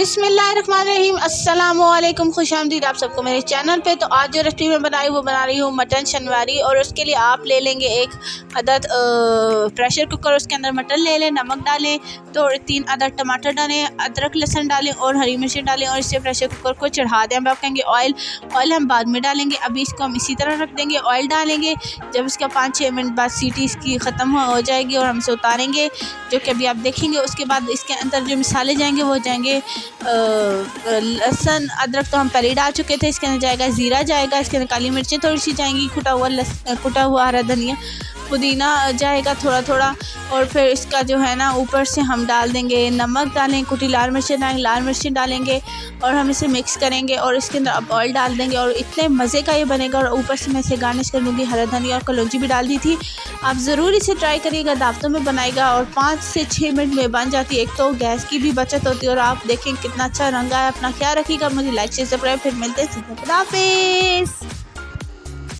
बिस्मिल्लाहिर्रहमानिर्रहीम, अस्सलामुअलैकुम, खुशामदीद आप सबको मेरे चैनल पे। तो आज जो रेसिपी मैं बनाई वो बना रही हूँ मटन शनवारी। और उसके लिए आप ले लेंगे एक अदद प्रेशर कुकर, उसके अंदर मटन ले लें, नमक डालें, तो 3 अदद टमाटर डालें, अदरक लहसुन डालें और हरी मिर्ची डालें और इसे प्रेशर कुकर को चढ़ा दें। अब आप कहेंगे ऑयल हम बाद में डालेंगे, अभी इसको हम इसी तरह रख देंगे। ऑयल डालेंगे, जब इसका 5-6 मिनट बाद सीटी इसकी ख़त्म हो जाएगी और हम इसे उतारेंगे, जो कि अभी आप देखेंगे। उसके बाद इसके अंदर जो मसाले जाएंगे वो जाएंगे लहसुन अदरक तो हम पहले ही डाल चुके थे। इसके अंदर जाएगा ज़ीरा, जाएगा इसके अंदर काली मिर्चें थोड़ी सी जाएंगी, कुटा हुआ हरा धनिया, पुदीना जाएगा थोड़ा थोड़ा। और फिर इसका जो है ना ऊपर से हम डाल देंगे नमक, डालें कुटी लाल मिर्चें डालेंगे और हम इसे मिक्स करेंगे और इसके अंदर अब ऑयल डाल देंगे और इतने मज़े का ये बनेगा। और ऊपर से मैं इसे गार्निश कर दूँगी, हरा धनिया और कलौंजी भी डाल दी थी। आप ज़रूर इसे ट्राई करिएगा, दावतों में बनाएगा और 5 से 6 मिनट में बन जाती है। एक तो गैस की भी बचत होती है और आप देखें कितना अच्छा रंग आया। अपना ख्याल रखिएगा, मुझे लाइक से सब्सक्राइब, फिर मिलते हैं। खुदा हाफिज़।